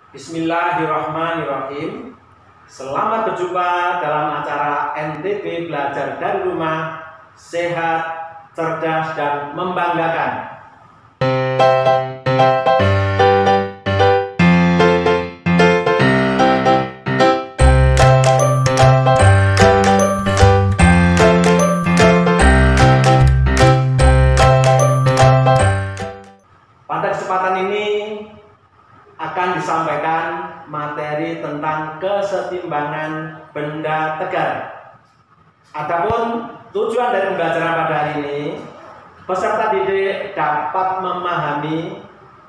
Bismillahirrahmanirrahim. Selamat berjumpa dalam acara NTB Belajar dari Rumah, Sehat, Cerdas, dan Membanggakan. Pada kesempatan ini akan disampaikan materi tentang kesetimbangan benda tegar. Adapun tujuan dari pembelajaran pada hari ini, peserta didik dapat memahami,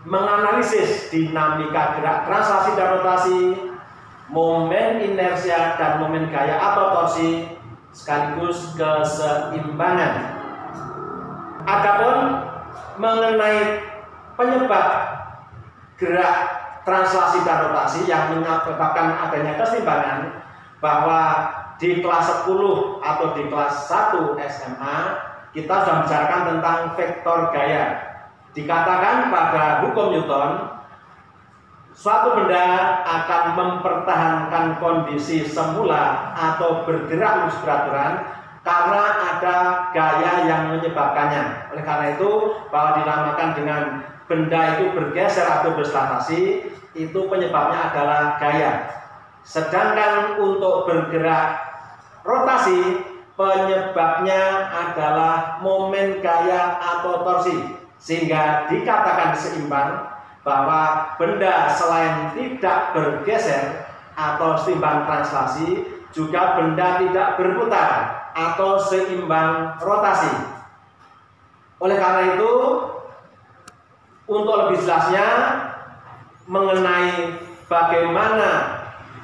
menganalisis dinamika gerak translasi dan rotasi, momen inersia dan momen gaya atau torsi, sekaligus keseimbangan. Adapun mengenai penyebab gerak translasi dan rotasi yang menyebabkan adanya keseimbangan, bahwa di kelas 10 atau di kelas 1 SMA kita sudah membicarakan tentang vektor gaya. Dikatakan pada hukum Newton, suatu benda akan mempertahankan kondisi semula atau bergerak lurus beraturan karena ada gaya yang menyebabkannya. Oleh karena itu, bahwa dinamakan dengan benda itu bergeser atau berslatasi, itu penyebabnya adalah gaya. Sedangkan untuk bergerak rotasi, penyebabnya adalah momen gaya atau torsi, sehingga dikatakan seimbang bahwa benda selain tidak bergeser atau seimbang translasi, juga benda tidak berputar atau seimbang rotasi. Oleh karena itu, untuk lebih jelasnya mengenai bagaimana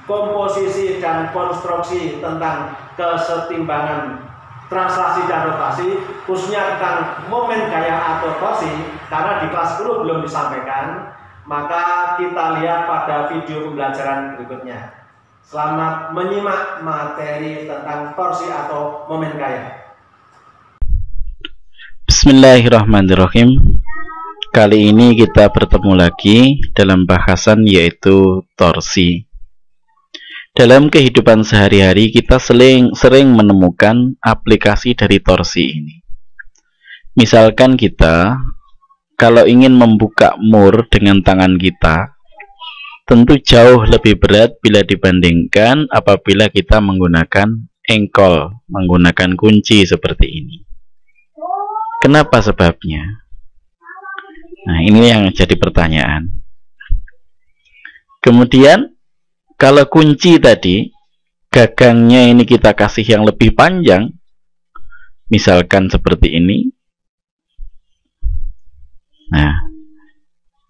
komposisi dan konstruksi tentang kesetimbangan translasi dan rotasi, khususnya tentang momen gaya atau torsi, karena di kelas 10 belum disampaikan, maka kita lihat pada video pembelajaran berikutnya. Selamat menyimak materi tentang torsi atau momen gaya. Bismillahirrahmanirrahim. Kali ini kita bertemu lagi dalam bahasan yaitu torsi. Dalam kehidupan sehari-hari kita sering menemukan aplikasi dari torsi ini. Misalkan kita kalau ingin membuka mur dengan tangan kita, tentu jauh lebih berat bila dibandingkan apabila kita menggunakan engkol, menggunakan kunci seperti ini. Kenapa sebabnya? Nah, ini yang jadi pertanyaan. Kemudian, kalau kunci tadi, gagangnya ini kita kasih yang lebih panjang, misalkan seperti ini. Nah,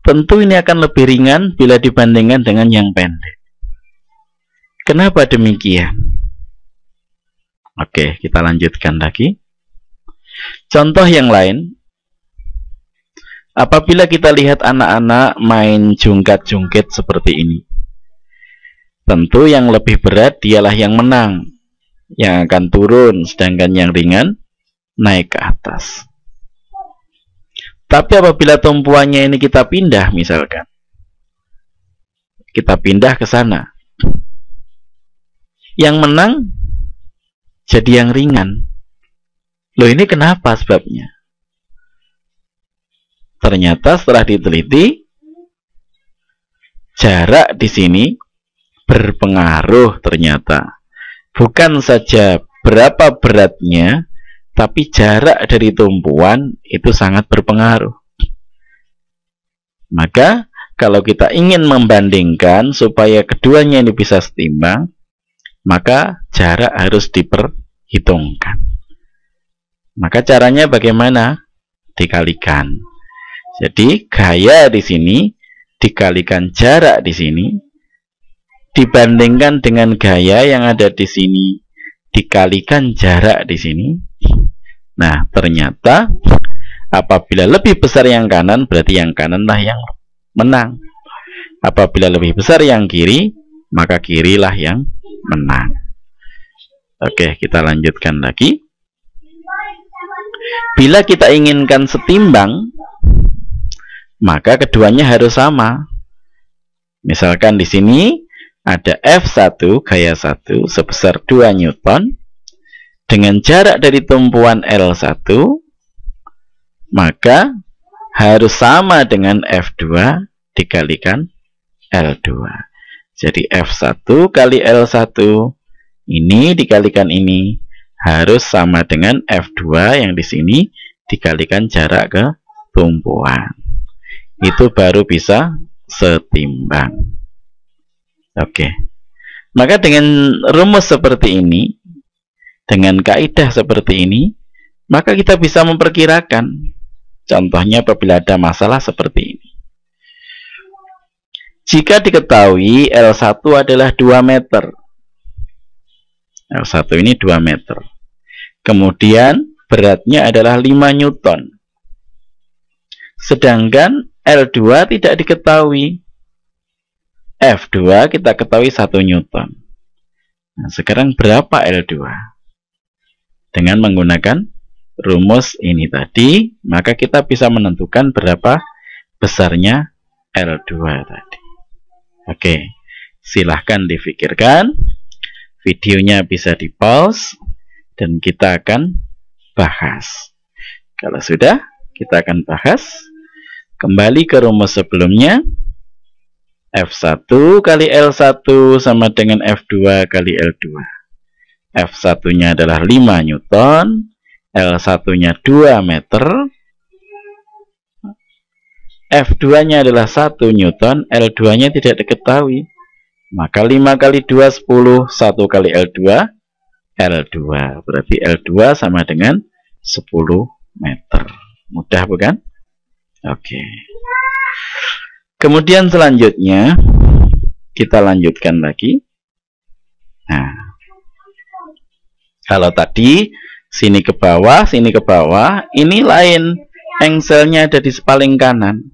tentu ini akan lebih ringan bila dibandingkan dengan yang pendek. Kenapa demikian? Oke, kita lanjutkan lagi. Contoh yang lain. Apabila kita lihat anak-anak main jungkat-jungkit seperti ini, tentu yang lebih berat dialah yang menang, yang akan turun, sedangkan yang ringan naik ke atas. Tapi apabila tumpuannya ini kita pindah, misalkan kita pindah ke sana, yang menang jadi yang ringan. Loh, ini kenapa sebabnya? Ternyata setelah diteliti, jarak di sini berpengaruh ternyata. Bukan saja berapa beratnya, tapi jarak dari tumpuan itu sangat berpengaruh. Maka, kalau kita ingin membandingkan supaya keduanya ini bisa setimbang, maka jarak harus diperhitungkan. Maka caranya bagaimana? Dikalikan. Jadi gaya di sini dikalikan jarak di sini dibandingkan dengan gaya yang ada di sini dikalikan jarak di sini. Nah, ternyata apabila lebih besar yang kanan, berarti yang kananlah yang menang. Apabila lebih besar yang kiri, maka kirilah yang menang. Oke, kita lanjutkan lagi. Bila kita inginkan setimbang, maka keduanya harus sama. Misalkan di sini ada F1 gaya 1 sebesar 2 Newton dengan jarak dari tumpuan L1, maka harus sama dengan F2 dikalikan L2. Jadi F1 kali L1 ini dikalikan ini harus sama dengan F2 yang di sini dikalikan jarak ke tumpuan. Itu baru bisa setimbang. Oke. Maka dengan rumus seperti ini, dengan kaidah seperti ini, maka kita bisa memperkirakan. Contohnya apabila ada masalah seperti ini. Jika diketahui L1 adalah 2 meter. L1 ini 2 meter. Kemudian beratnya adalah 5 Newton. Sedangkan L2 tidak diketahui. F2 kita ketahui 1 Newton. Nah, sekarang berapa L2? Dengan menggunakan rumus ini tadi, maka kita bisa menentukan berapa besarnya L2 tadi. Oke, silahkan difikirkan. Videonya bisa di pause dan kita akan bahas. Kalau sudah, kita akan bahas. Kembali ke rumus sebelumnya. F1 kali L1 sama dengan F2 kali L2. F1-nya adalah 5 Newton, L1-nya 2 meter, F2-nya adalah 1 Newton, L2-nya tidak diketahui. Maka 5 kali 2, 10, 1 kali L2, L2. Berarti L2 sama dengan 10 meter. Mudah bukan? Oke. Kemudian selanjutnya, kita lanjutkan lagi. Nah, kalau tadi sini ke bawah, ini lain. Engselnya ada di paling kanan.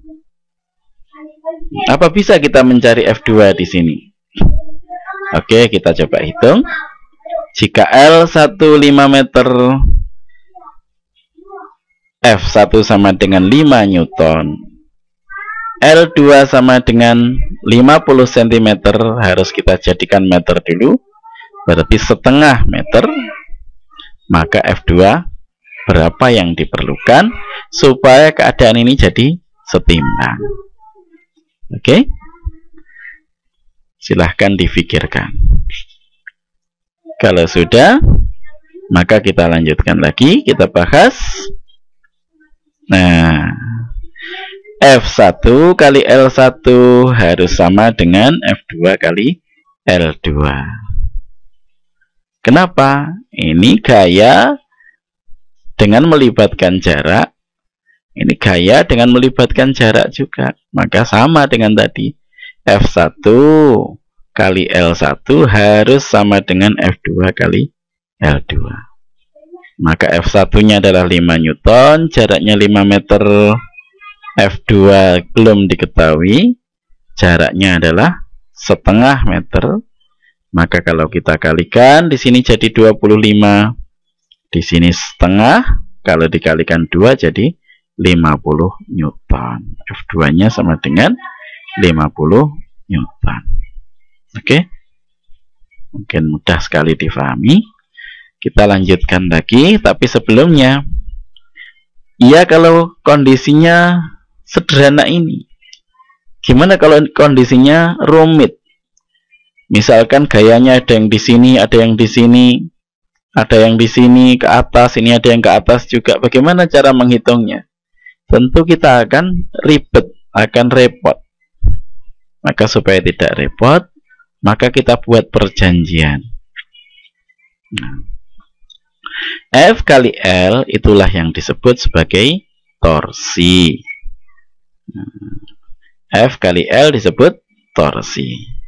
Apa bisa kita mencari F2 di sini? Oke, kita coba hitung. Jika L1 5 meter, F1 sama dengan 5 Newton, L2 sama dengan 50 cm, harus kita jadikan meter dulu. Berarti setengah meter. Maka F2 berapa yang diperlukan supaya keadaan ini jadi setimbang. Oke? Silahkan difikirkan. Kalau sudah, maka kita lanjutkan lagi, kita bahas. Nah, F1 kali L1 harus sama dengan F2 kali L2. Kenapa? Ini gaya dengan melibatkan jarak. Ini gaya dengan melibatkan jarak juga. Maka sama dengan tadi. F1 kali L1 harus sama dengan F2 kali L2. Maka F1-nya adalah 5 Newton, jaraknya 5 meter. F2 belum diketahui, jaraknya adalah setengah meter. Maka kalau kita kalikan, di sini jadi 25, di sini setengah, kalau dikalikan 2 jadi 50 Newton. F2-nya sama dengan 50 Newton. Oke? Mungkin mudah sekali difahami. Kita lanjutkan lagi, tapi sebelumnya, ya kalau kondisinya sederhana ini, gimana kalau kondisinya rumit? Misalkan gayanya ada yang di sini, ada yang di sini, ada yang di sini ke atas, ini ada yang ke atas juga. Bagaimana cara menghitungnya? Tentu kita akan ribet, akan repot. Maka supaya tidak repot, maka kita buat perjanjian. Nah, F kali L itulah yang disebut sebagai torsi. F kali L disebut torsi.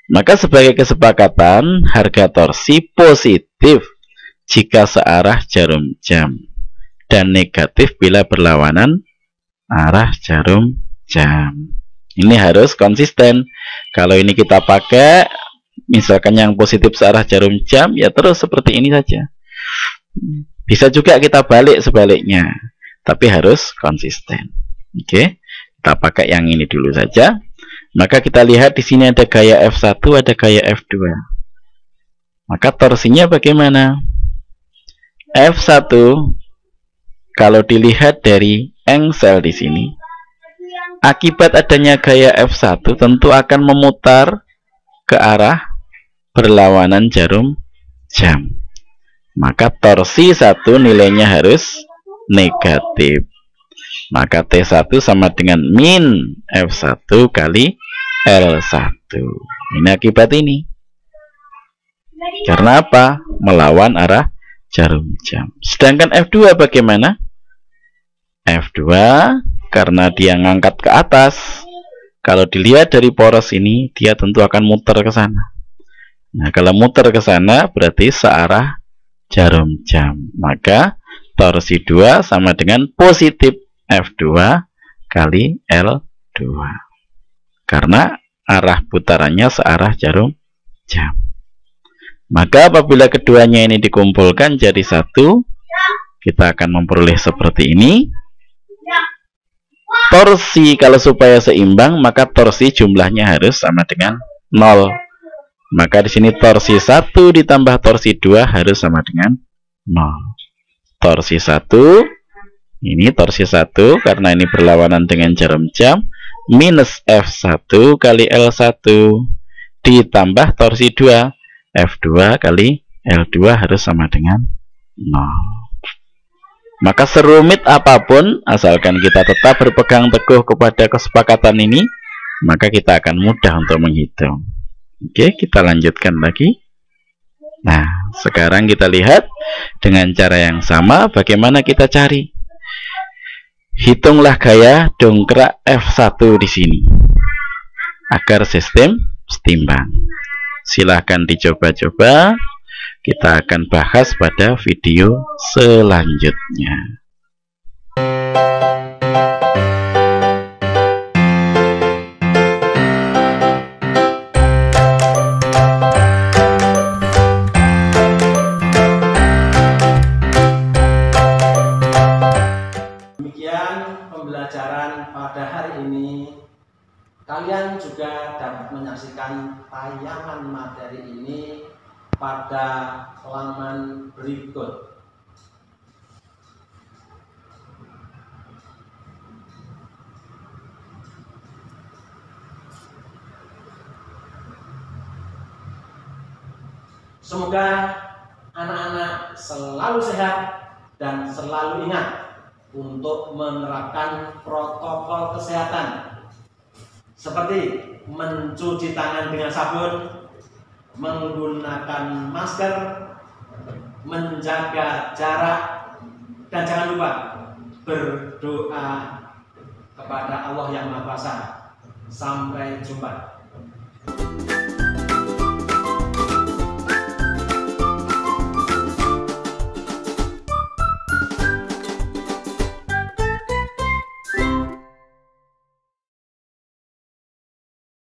Maka sebagai kesepakatan, harga torsi positif jika searah jarum jam dan negatif bila berlawanan arah jarum jam. Ini harus konsisten. Kalau ini kita pakai, misalkan yang positif searah jarum jam, ya terus seperti ini saja. Bisa juga kita balik sebaliknya, tapi harus konsisten. Oke, kita pakai yang ini dulu saja. Maka kita lihat di sini ada gaya F1, ada gaya F2. Maka torsinya bagaimana? F1 kalau dilihat dari engsel di sini, akibat adanya gaya F1 tentu akan memutar ke arah berlawanan jarum jam. Maka torsi 1 nilainya harus negatif. Maka T1 sama dengan min F1 kali L1. Ini akibat ini. Karena apa? Melawan arah jarum jam. Sedangkan F2 bagaimana? F2 karena dia ngangkat ke atas, kalau dilihat dari poros ini, dia tentu akan muter ke sana. Nah, kalau muter ke sana berarti searah jarum jam. Maka torsi 2 sama dengan positif F2 kali L2. Karena arah putarannya searah jarum jam. Maka apabila keduanya ini dikumpulkan jadi satu, kita akan memperoleh seperti ini. Torsi kalau supaya seimbang, maka torsi jumlahnya harus sama dengan 0. Maka di sini torsi 1 ditambah torsi 2 harus sama dengan 0. Torsi 1, ini torsi 1 karena ini berlawanan dengan jarum jam, minus F1 kali L1 ditambah torsi 2, F2 kali L2 harus sama dengan 0. Maka serumit apapun, asalkan kita tetap berpegang teguh kepada kesepakatan ini, maka kita akan mudah untuk menghitung. Oke, kita lanjutkan lagi. Nah, sekarang kita lihat dengan cara yang sama bagaimana kita cari. Hitunglah gaya dongkrak F1 di sini agar sistem setimbang. Silahkan dicoba-coba. Kita akan bahas pada video selanjutnya. Demikian pembelajaran pada hari ini. Kalian juga dapat menyaksikan tayangan materi ini pada halaman berikut. Semoga anak-anak selalu sehat dan selalu ingat untuk menerapkan protokol kesehatan seperti mencuci tangan dengan sabun, menggunakan masker, menjaga jarak, dan jangan lupa berdoa kepada Allah yang Maha Kuasa. Sampai jumpa.